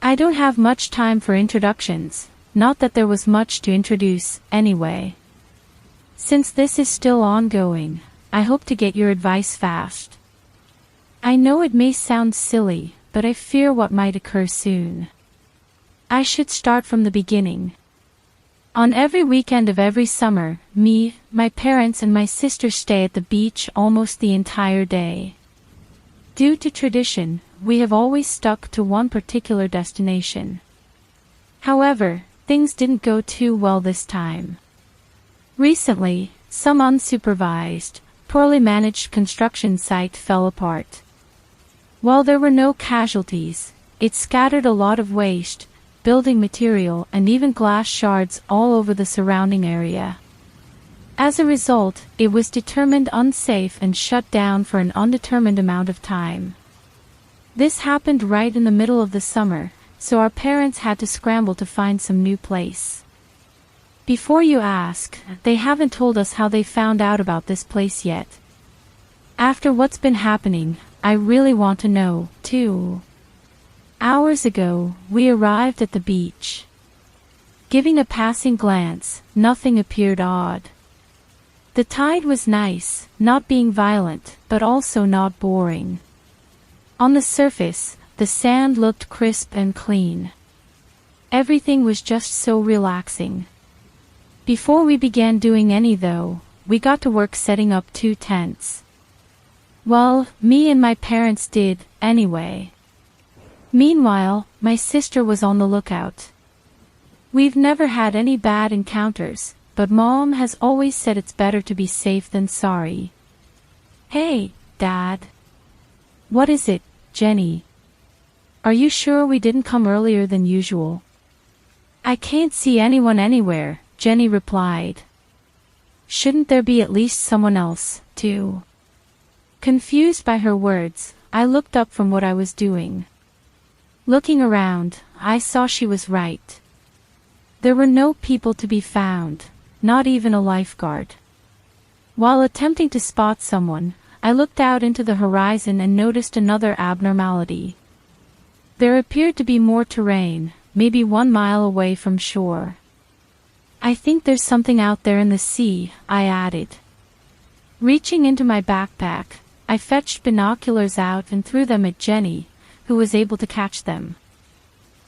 I don't have much time for introductions, not that there was much to introduce, anyway. Since this is still ongoing, I hope to get your advice fast. I know it may sound silly, but I fear what might occur soon. I should start from the beginning. On every weekend of every summer, me, my parents and my sister stay at the beach almost the entire day. Due to tradition, we have always stuck to one particular destination. However, things didn't go too well this time. Recently, some unsupervised, poorly managed construction site fell apart. While there were no casualties, it scattered a lot of waste, building material and even glass shards all over the surrounding area. As a result, it was determined unsafe and shut down for an undetermined amount of time. This happened right in the middle of the summer, so our parents had to scramble to find some new place. Before you ask, they haven't told us how they found out about this place yet. After what's been happening, I really want to know, too. Hours ago, we arrived at the beach. Giving a passing glance, nothing appeared odd. The tide was nice, not being violent, but also not boring. On the surface, the sand looked crisp and clean. Everything was just so relaxing. Before we began doing any though, we got to work setting up 2 tents. Well, me and my parents did, anyway. Meanwhile, my sister was on the lookout. We've never had any bad encounters, but Mom has always said it's better to be safe than sorry. Hey, Dad. What is it, Jenny? Are you sure we didn't come earlier than usual? I can't see anyone anywhere, Jenny replied. Shouldn't there be at least someone else, too? Confused by her words, I looked up from what I was doing. Looking around, I saw she was right. There were no people to be found, not even a lifeguard. While attempting to spot someone, I looked out into the horizon and noticed another abnormality. There appeared to be more terrain, maybe 1 mile away from shore. I think there's something out there in the sea, I added. Reaching into my backpack, I fetched binoculars out and threw them at Jenny, who was able to catch them.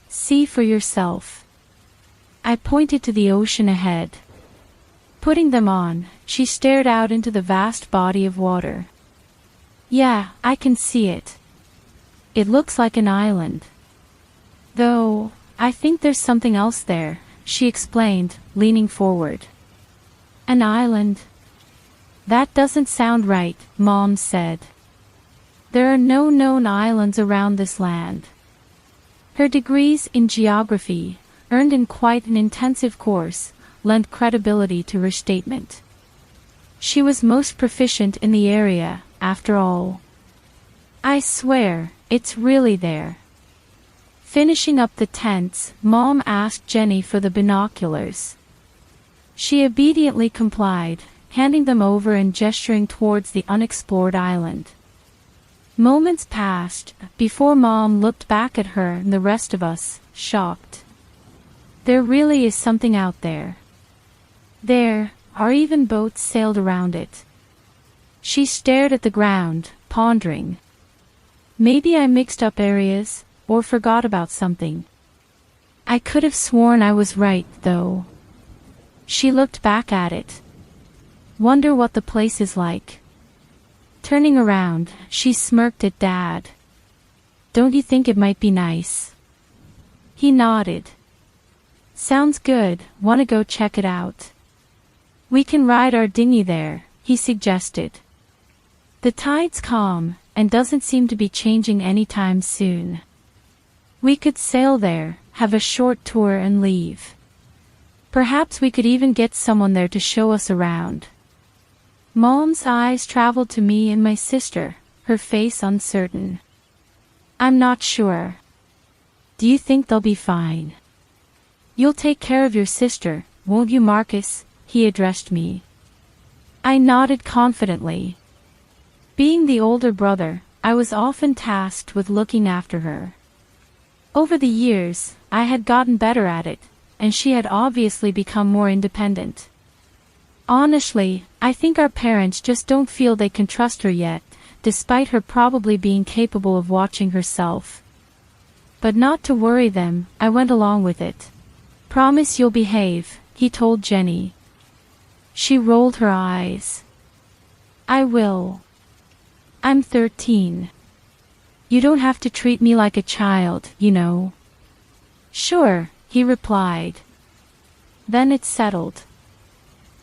See for yourself. I pointed to the ocean ahead. Putting them on, she stared out into the vast body of water. Yeah, I can see it. It looks like an island. Though, I think there's something else there, she explained, leaning forward. An island? That doesn't sound right, Mom said. There are no known islands around this land. Her degrees in geography, earned in quite an intensive course, lent credibility to her statement. She was most proficient in the area, after all. I swear, it's really there. Finishing up the tents, Mom asked Jenny for the binoculars. She obediently complied, handing them over and gesturing towards the unexplored island. Moments passed, before Mom looked back at her and the rest of us, shocked. There really is something out there. There, our even boats sailed around it. She stared at the ground, pondering. Maybe I mixed up areas, or forgot about something. I could have sworn I was right, though. She looked back at it. Wonder what the place is like. Turning around, she smirked at Dad. Don't you think it might be nice? He nodded. Sounds good, wanna go check it out? We can ride our dinghy there, he suggested. The tide's calm, and doesn't seem to be changing anytime soon. We could sail there, have a short tour and leave. Perhaps we could even get someone there to show us around. Mom's eyes traveled to me and my sister, her face uncertain. I'm not sure. Do you think they'll be fine? You'll take care of your sister, won't you, Marcus? He addressed me. I nodded confidently. Being the older brother, I was often tasked with looking after her. Over the years, I had gotten better at it, and she had obviously become more independent. Honestly, I think our parents just don't feel they can trust her yet, despite her probably being capable of watching herself. But not to worry them, I went along with it. "Promise you'll behave," he told Jenny. She rolled her eyes. "I will. I'm 13. You don't have to treat me like a child, you know." "Sure," he replied. Then it settled.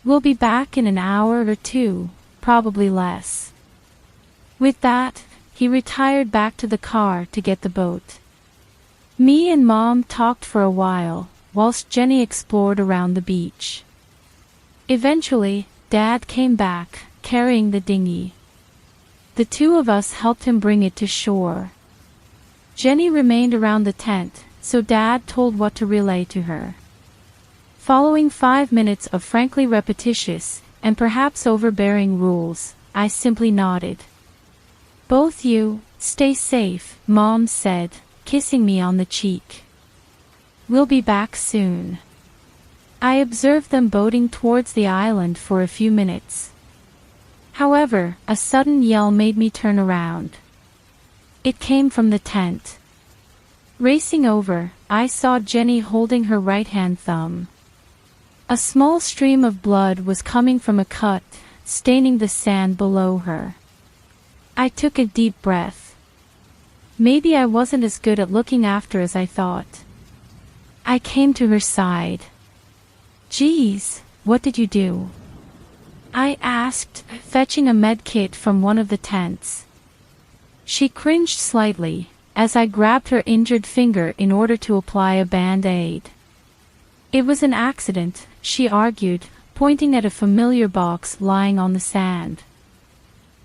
"We'll be back in an hour or two, probably less." With that, he retired back to the car to get the boat. Me and Mom talked for a while, whilst Jenny explored around the beach. Eventually, Dad came back, carrying the dinghy. The two of us helped him bring it to shore. Jenny remained around the tent, so Dad told what to relay to her. Following 5 minutes of frankly repetitious, and perhaps overbearing rules, I simply nodded. "Both you, stay safe," Mom said, kissing me on the cheek. "We'll be back soon." I observed them boating towards the island for a few minutes. However, a sudden yell made me turn around. It came from the tent. Racing over, I saw Jenny holding her right-hand thumb. A small stream of blood was coming from a cut, staining the sand below her. I took a deep breath. Maybe I wasn't as good at looking after as I thought. I came to her side. "Geez, what did you do?" I asked, fetching a med kit from one of the tents. She cringed slightly, as I grabbed her injured finger in order to apply a band-aid. "It was an accident," she argued, pointing at a familiar box lying on the sand.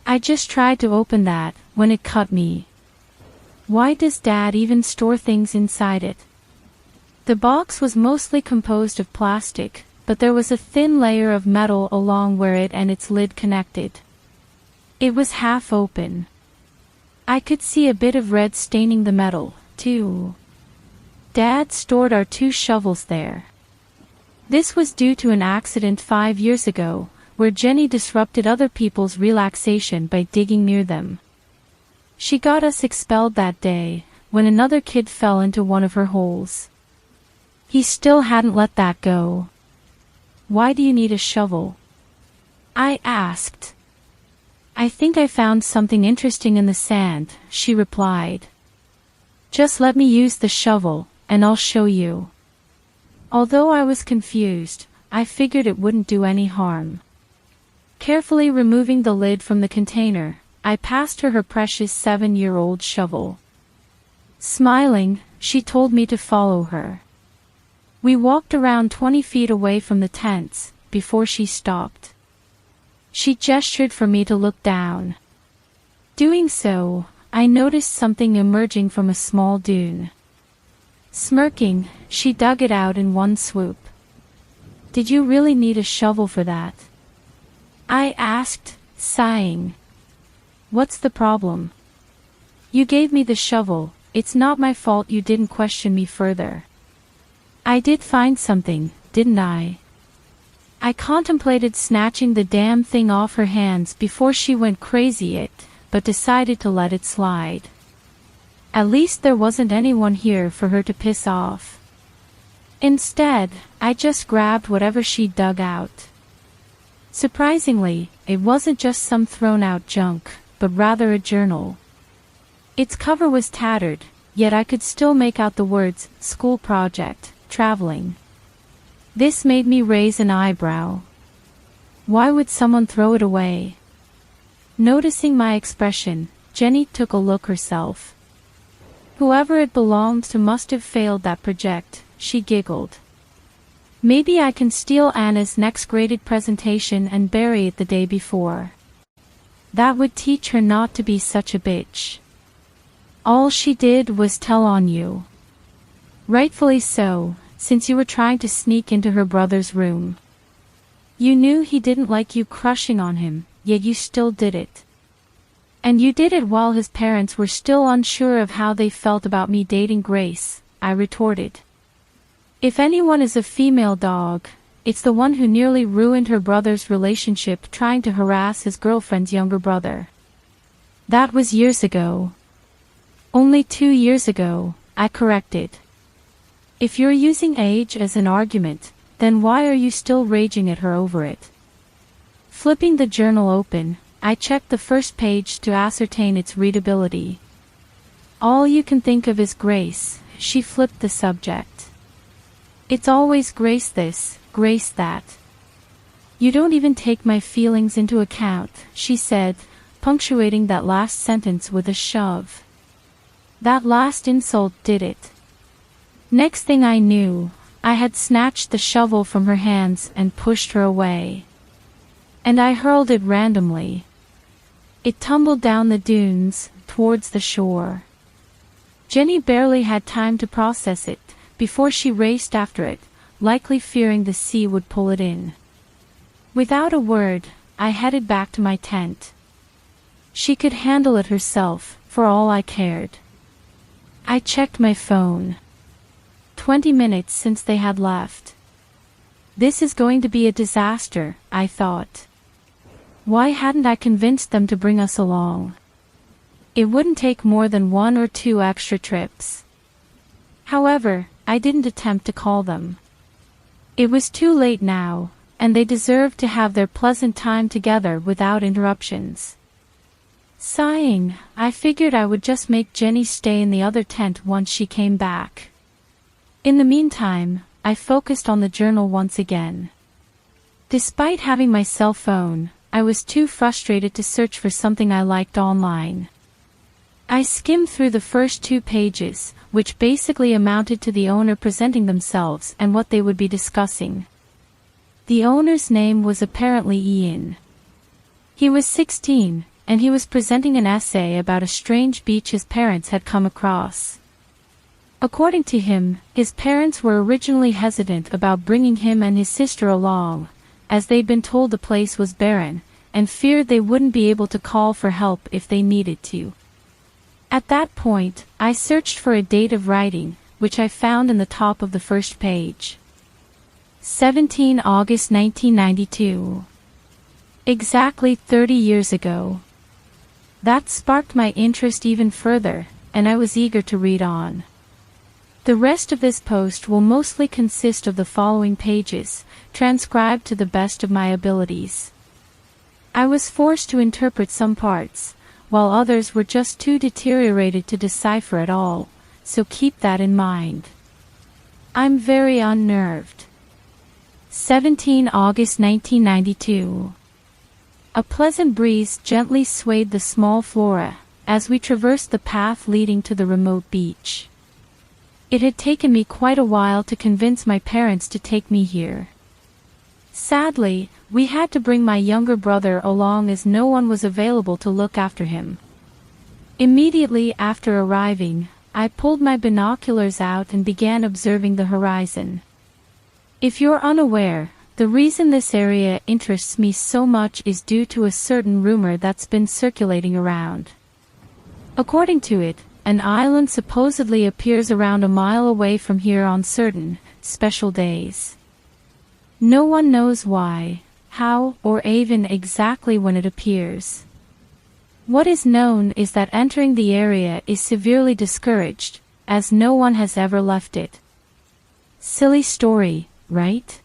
"I just tried to open that, when it cut me." Why does Dad even store things inside it? The box was mostly composed of plastic, but there was a thin layer of metal along where it and its lid connected. It was half open. I could see a bit of red staining the metal, too. Dad stored our 2 shovels there. This was due to an accident 5 years ago, where Jenny disrupted other people's relaxation by digging near them. She got us expelled that day, when another kid fell into one of her holes. He still hadn't let that go. "Why do you need a shovel?" I asked. "I think I found something interesting in the sand," she replied. "Just let me use the shovel, and I'll show you." Although I was confused, I figured it wouldn't do any harm. Carefully removing the lid from the container, I passed her precious 7-year-old shovel. Smiling, she told me to follow her. We walked around 20 feet away from the tents, before she stopped. She gestured for me to look down. Doing so, I noticed something emerging from a small dune. Smirking, she dug it out in one swoop. "Did you really need a shovel for that?" I asked, sighing. "What's the problem?" "You gave me the shovel, it's not my fault you didn't question me further." "I did find something, didn't I?" I contemplated snatching the damn thing off her hands before she went crazy, but decided to let it slide. At least there wasn't anyone here for her to piss off. Instead, I just grabbed whatever she dug out. Surprisingly, it wasn't just some thrown-out junk, but rather a journal. Its cover was tattered, yet I could still make out the words, "School Project, Traveling." This made me raise an eyebrow. Why would someone throw it away? Noticing my expression, Jenny took a look herself. Whoever it belonged to must have failed that project, she giggled. Maybe I can steal Anna's next graded presentation and bury it the day before. That would teach her not to be such a bitch. All she did was tell on you. Rightfully so, since you were trying to sneak into her brother's room. You knew he didn't like you crushing on him, yet you still did it. And you did it while his parents were still unsure of how they felt about me dating Grace, I retorted. If anyone is a female dog, it's the one who nearly ruined her brother's relationship trying to harass his girlfriend's younger brother. That was years ago. Only 2 years ago, I corrected. If you're using age as an argument, then why are you still raging at her over it? Flipping the journal open, I checked the first page to ascertain its readability. All you can think of is Grace, she flipped the subject. It's always Grace this, Grace that. You don't even take my feelings into account, she said, punctuating that last sentence with a shove. That last insult did it. Next thing I knew, I had snatched the shovel from her hands and pushed her away. And I hurled it randomly. It tumbled down the dunes, towards the shore. Jenny barely had time to process it, before she raced after it, likely fearing the sea would pull it in. Without a word, I headed back to my tent. She could handle it herself, for all I cared. I checked my phone. 20 minutes since they had left. This is going to be a disaster, I thought. Why hadn't I convinced them to bring us along? It wouldn't take more than 1 or 2 extra trips. However, I didn't attempt to call them. It was too late now, and they deserved to have their pleasant time together without interruptions. Sighing, I figured I would just make Jenny stay in the other tent once she came back. In the meantime, I focused on the journal once again. Despite having my cell phone, I was too frustrated to search for something I liked online. I skimmed through the first 2 pages, which basically amounted to the owner presenting themselves and what they would be discussing. The owner's name was apparently Ian. He was 16, and he was presenting an essay about a strange beach his parents had come across. According to him, his parents were originally hesitant about bringing him and his sister along, as they'd been told the place was barren, and feared they wouldn't be able to call for help if they needed to. At that point, I searched for a date of writing, which I found in the top of the first page. 17 August 1992. Exactly 30 years ago. That sparked my interest even further, and I was eager to read on. The rest of this post will mostly consist of the following pages, transcribed to the best of my abilities. I was forced to interpret some parts, while others were just too deteriorated to decipher at all, so keep that in mind. I'm very unnerved. 17 August 1992. A pleasant breeze gently swayed the small flora, as we traversed the path leading to the remote beach. It had taken me quite a while to convince my parents to take me here. Sadly, we had to bring my younger brother along as no one was available to look after him. Immediately after arriving, I pulled my binoculars out and began observing the horizon. If you're unaware, the reason this area interests me so much is due to a certain rumor that's been circulating around. According to it, an island supposedly appears around a mile away from here on certain, special days. No one knows why, how, or even exactly when it appears. What is known is that entering the area is severely discouraged, as no one has ever left it. Silly story, right?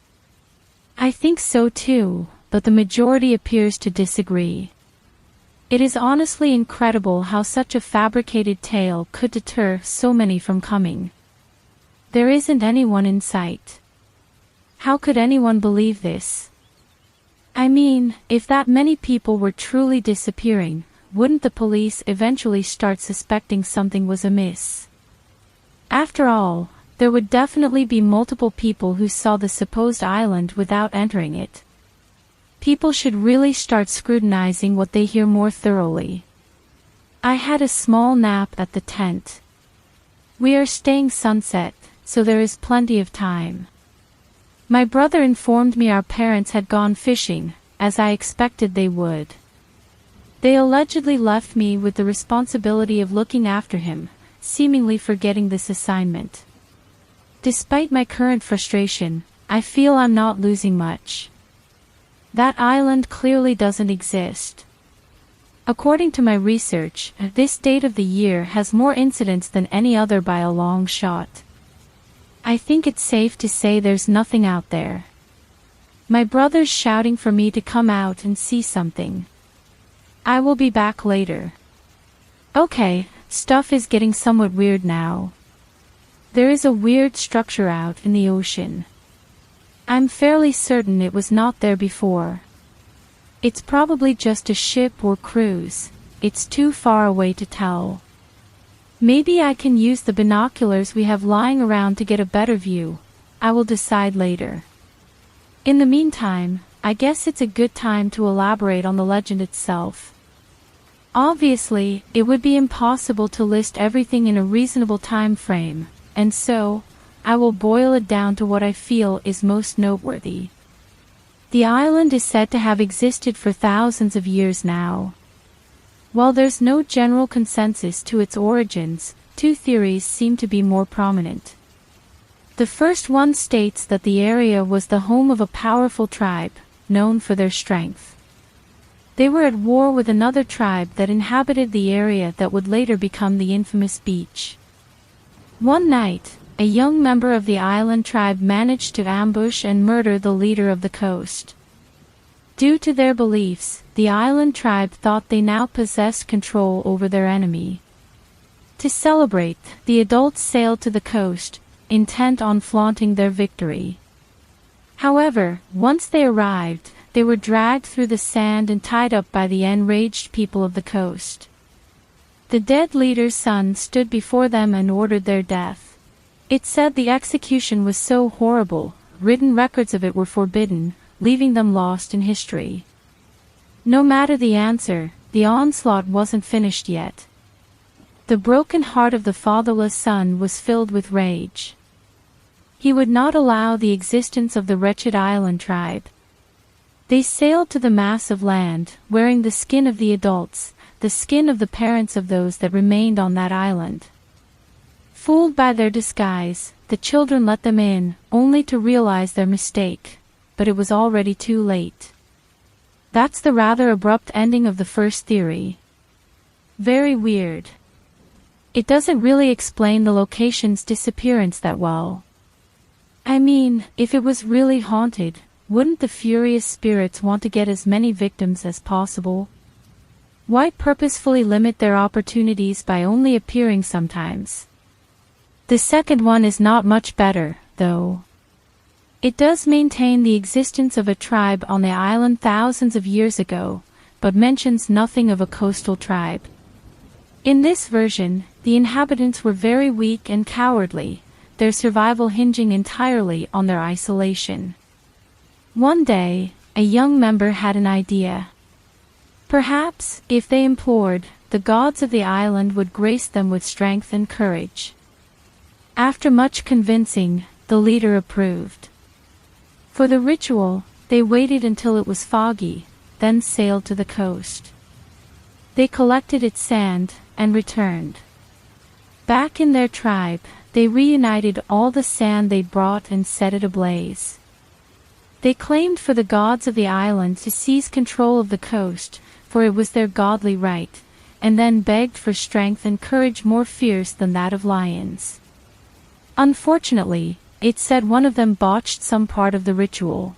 I think so too, but the majority appears to disagree. It is honestly incredible how such a fabricated tale could deter so many from coming. There isn't anyone in sight. How could anyone believe this? I mean, if that many people were truly disappearing, wouldn't the police eventually start suspecting something was amiss? After all, there would definitely be multiple people who saw the supposed island without entering it. People should really start scrutinizing what they hear more thoroughly. I had a small nap at the tent. We are staying sunset, so there is plenty of time. My brother informed me our parents had gone fishing, as I expected they would. They allegedly left me with the responsibility of looking after him, seemingly forgetting this assignment. Despite my current frustration, I feel I'm not losing much. That island clearly doesn't exist. According to my research, this date of the year has more incidents than any other by a long shot. I think it's safe to say there's nothing out there. My brother's shouting for me to come out and see something. I will be back later. Okay, stuff is getting somewhat weird now. There is a weird structure out in the ocean. I'm fairly certain it was not there before. It's probably just a ship or cruise. It's too far away to tell. Maybe I can use the binoculars we have lying around to get a better view. I will decide later. In the meantime, I guess it's a good time to elaborate on the legend itself. Obviously, it would be impossible to list everything in a reasonable time frame, and so, I will boil it down to what I feel is most noteworthy. The island is said to have existed for thousands of years now. While there's no general consensus to its origins, two theories seem to be more prominent. The first one states that the area was the home of a powerful tribe, known for their strength. They were at war with another tribe that inhabited the area that would later become the infamous beach. One night, a young member of the island tribe managed to ambush and murder the leader of the coast. Due to their beliefs, the island tribe thought they now possessed control over their enemy. To celebrate, the adults sailed to the coast, intent on flaunting their victory. However, once they arrived, they were dragged through the sand and tied up by the enraged people of the coast. The dead leader's son stood before them and ordered their death. It said the execution was so horrible, written records of it were forbidden, leaving them lost in history. No matter the answer, the onslaught wasn't finished yet. The broken heart of the fatherless son was filled with rage. He would not allow the existence of the wretched island tribe. They sailed to the mass of land, wearing the skin of the adults, the skin of the parents of those that remained on that island. Fooled by their disguise, the children let them in, only to realize their mistake, but it was already too late. That's the rather abrupt ending of the first theory. Very weird. It doesn't really explain the location's disappearance that well. I mean, if it was really haunted, wouldn't the furious spirits want to get as many victims as possible? Why purposefully limit their opportunities by only appearing sometimes? The second one is not much better, though. It does maintain the existence of a tribe on the island thousands of years ago, but mentions nothing of a coastal tribe. In this version, the inhabitants were very weak and cowardly, their survival hinging entirely on their isolation. One day, a young member had an idea. Perhaps, if they implored, the gods of the island would grace them with strength and courage. After much convincing, the leader approved. For the ritual, they waited until it was foggy, then sailed to the coast. They collected its sand, and returned. Back in their tribe, they reunited all the sand they brought and set it ablaze. They claimed for the gods of the island to seize control of the coast, for it was their godly right, and then begged for strength and courage more fierce than that of lions. Unfortunately, it said one of them botched some part of the ritual.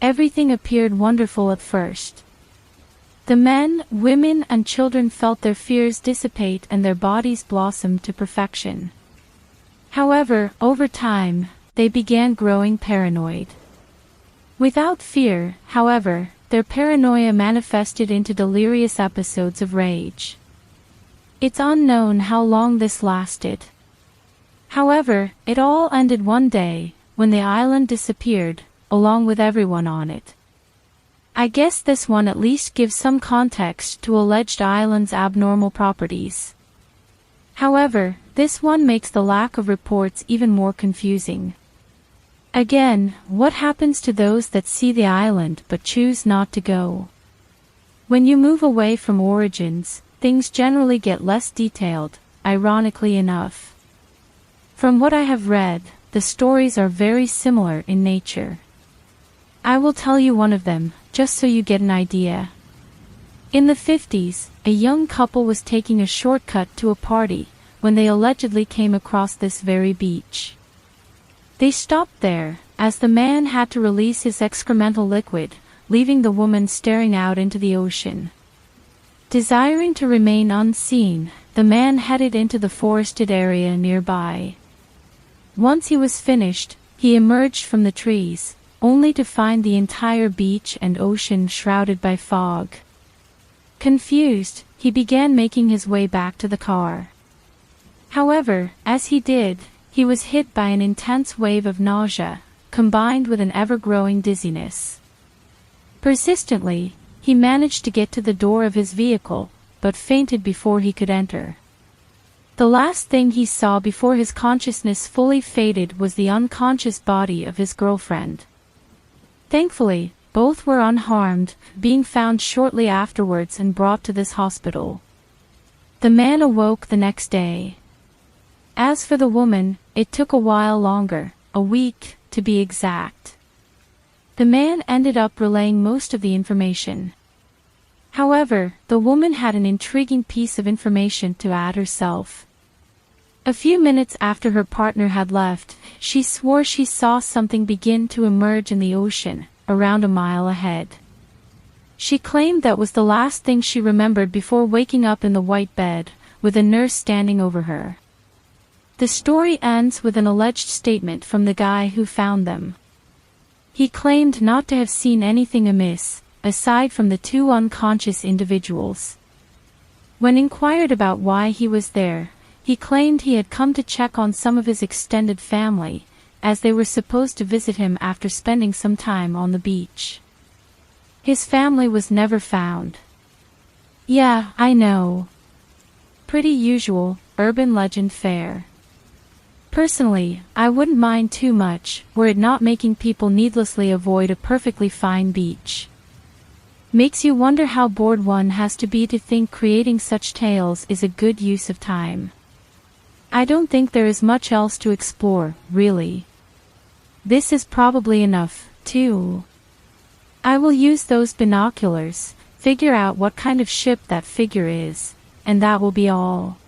Everything appeared wonderful at first. The men, women, and children felt their fears dissipate and their bodies blossom to perfection. However, over time, they began growing paranoid. Without fear, however, their paranoia manifested into delirious episodes of rage. It's unknown how long this lasted. However, it all ended one day, when the island disappeared, along with everyone on it. I guess this one at least gives some context to alleged island's abnormal properties. However, this one makes the lack of reports even more confusing. Again, what happens to those that see the island but choose not to go? When you move away from origins, things generally get less detailed, ironically enough. From what I have read, the stories are very similar in nature. I will tell you one of them, just so you get an idea. In the 50s, a young couple was taking a shortcut to a party when they allegedly came across this very beach. They stopped there, as the man had to release his excremental liquid, leaving the woman staring out into the ocean. Desiring to remain unseen, the man headed into the forested area nearby. Once he was finished, he emerged from the trees, only to find the entire beach and ocean shrouded by fog. Confused, he began making his way back to the car. However, as he did, he was hit by an intense wave of nausea, combined with an ever-growing dizziness. Persistently, he managed to get to the door of his vehicle, but fainted before he could enter. The last thing he saw before his consciousness fully faded was the unconscious body of his girlfriend. Thankfully, both were unharmed, being found shortly afterwards and brought to this hospital. The man awoke the next day. As for the woman, it took a while longer, a week, to be exact. The man ended up relaying most of the information. However, the woman had an intriguing piece of information to add herself. A few minutes after her partner had left, she swore she saw something begin to emerge in the ocean, around a mile ahead. She claimed that was the last thing she remembered before waking up in the white bed, with a nurse standing over her. The story ends with an alleged statement from the guy who found them. He claimed not to have seen anything amiss, aside from the two unconscious individuals. When inquired about why he was there, he claimed he had come to check on some of his extended family, as they were supposed to visit him after spending some time on the beach. His family was never found. Yeah, I know. Pretty usual, urban legend fare. Personally, I wouldn't mind too much, were it not making people needlessly avoid a perfectly fine beach. Makes you wonder how bored one has to be to think creating such tales is a good use of time. I don't think there is much else to explore, really. This is probably enough, too. I will use those binoculars, figure out what kind of ship that figure is, and that will be all.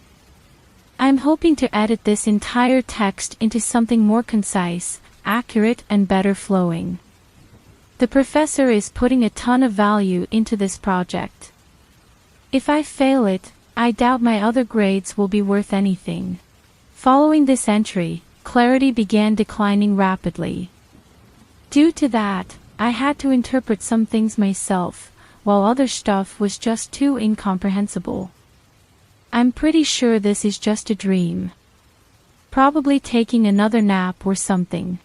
I'm hoping to edit this entire text into something more concise, accurate and better flowing. The professor is putting a ton of value into this project. If I fail it, I doubt my other grades will be worth anything. Following this entry, clarity began declining rapidly. Due to that, I had to interpret some things myself, while other stuff was just too incomprehensible. I'm pretty sure this is just a dream. Probably taking another nap or something.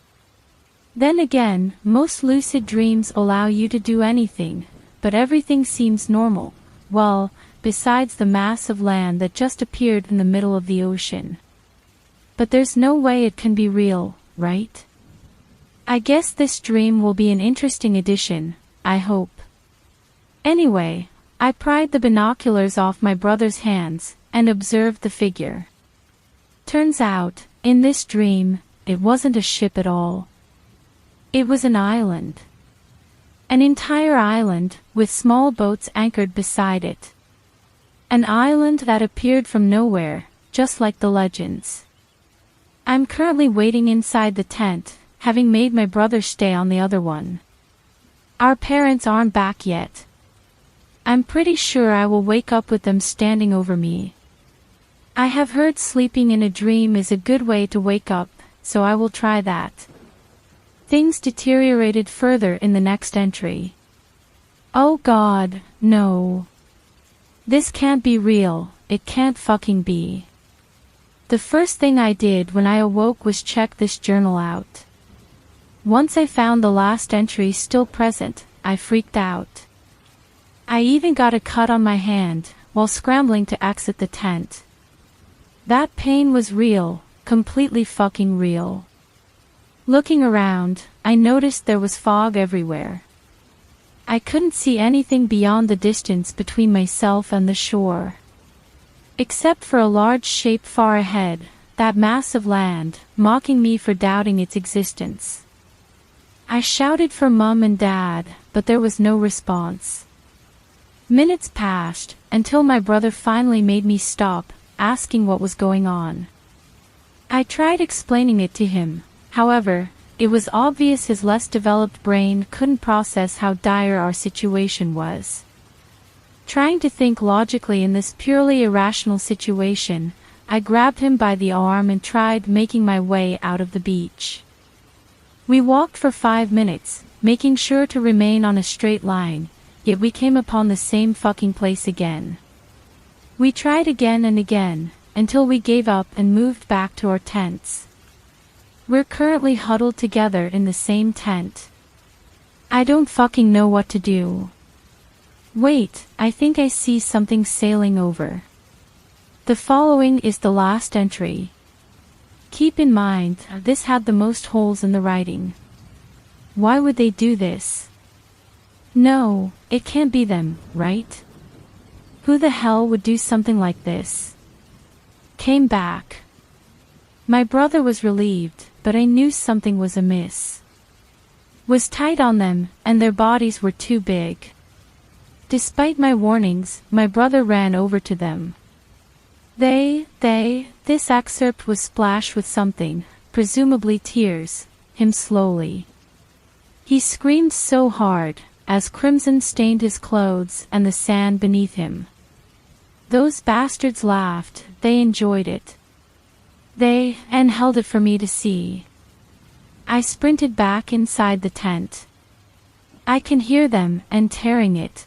Then again, most lucid dreams allow you to do anything, but everything seems normal, well, besides the mass of land that just appeared in the middle of the ocean. But there's no way it can be real, right? I guess this dream will be an interesting addition, I hope. Anyway, I pried the binoculars off my brother's hands, and observed the figure. Turns out, in this dream, it wasn't a ship at all. It was an island. An entire island, with small boats anchored beside it. An island that appeared from nowhere, just like the legends. I'm currently waiting inside the tent, having made my brother stay on the other one. Our parents aren't back yet. I'm pretty sure I will wake up with them standing over me. I have heard sleeping in a dream is a good way to wake up, so I will try that. Things deteriorated further in the next entry. Oh God, no. This can't be real, it can't fucking be. The first thing I did when I awoke was check this journal out. Once I found the last entry still present, I freaked out. I even got a cut on my hand, while scrambling to exit the tent. That pain was real, completely fucking real. Looking around, I noticed there was fog everywhere. I couldn't see anything beyond the distance between myself and the shore. Except for a large shape far ahead, that mass of land, mocking me for doubting its existence. I shouted for Mum and Dad, but there was no response. Minutes passed, until my brother finally made me stop, asking what was going on. I tried explaining it to him, however, it was obvious his less developed brain couldn't process how dire our situation was. Trying to think logically in this purely irrational situation, I grabbed him by the arm and tried making my way out of the beach. We walked for 5 minutes, making sure to remain on a straight line, yet we came upon the same fucking place again. We tried again and again, until we gave up and moved back to our tents. We're currently huddled together in the same tent. I don't fucking know what to do. Wait, I think I see something sailing over. The following is the last entry. Keep in mind, this had the most holes in the writing. Why would they do this? No, it can't be them, right? Who the hell would do something like this? Came back. My brother was relieved, but I knew something was amiss. Was tight on them, and their bodies were too big. Despite my warnings, my brother ran over to them. This excerpt was splashed with something, presumably tears, him slowly. He screamed so hard, as crimson stained his clothes and the sand beneath him. Those bastards laughed, they enjoyed it. And held it for me to see. I sprinted back inside the tent. I can hear them and tearing it.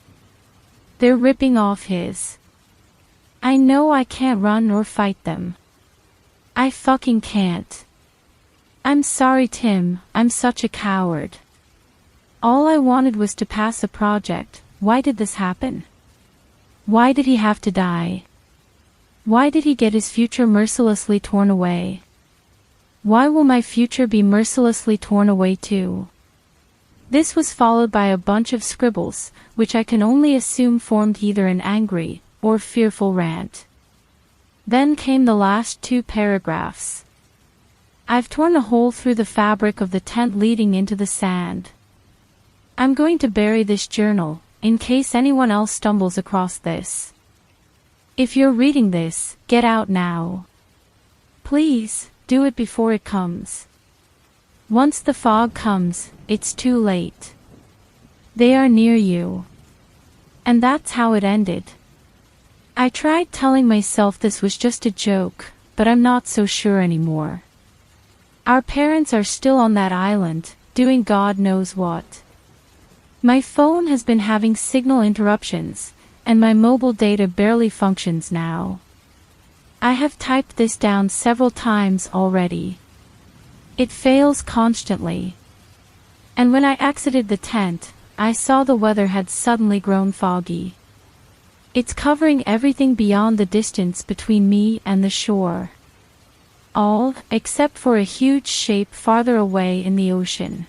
They're ripping off his. I know I can't run or fight them. I fucking can't. I'm sorry, Tim, I'm such a coward. All I wanted was to pass a project. Why did this happen? Why did he have to die? Why did he get his future mercilessly torn away? Why will my future be mercilessly torn away too? This was followed by a bunch of scribbles, which I can only assume formed either an angry or fearful rant. Then came the last 2 paragraphs. I've torn a hole through the fabric of the tent leading into the sand. I'm going to bury this journal, in case anyone else stumbles across this. If you're reading this, get out now. Please, do it before it comes. Once the fog comes, it's too late. They are near you. And that's how it ended. I tried telling myself this was just a joke, but I'm not so sure anymore. Our parents are still on that island, doing God knows what. My phone has been having signal interruptions, and my mobile data barely functions now. I have typed this down several times already. It fails constantly. And when I exited the tent, I saw the weather had suddenly grown foggy. It's covering everything beyond the distance between me and the shore. All, except for a huge shape farther away in the ocean.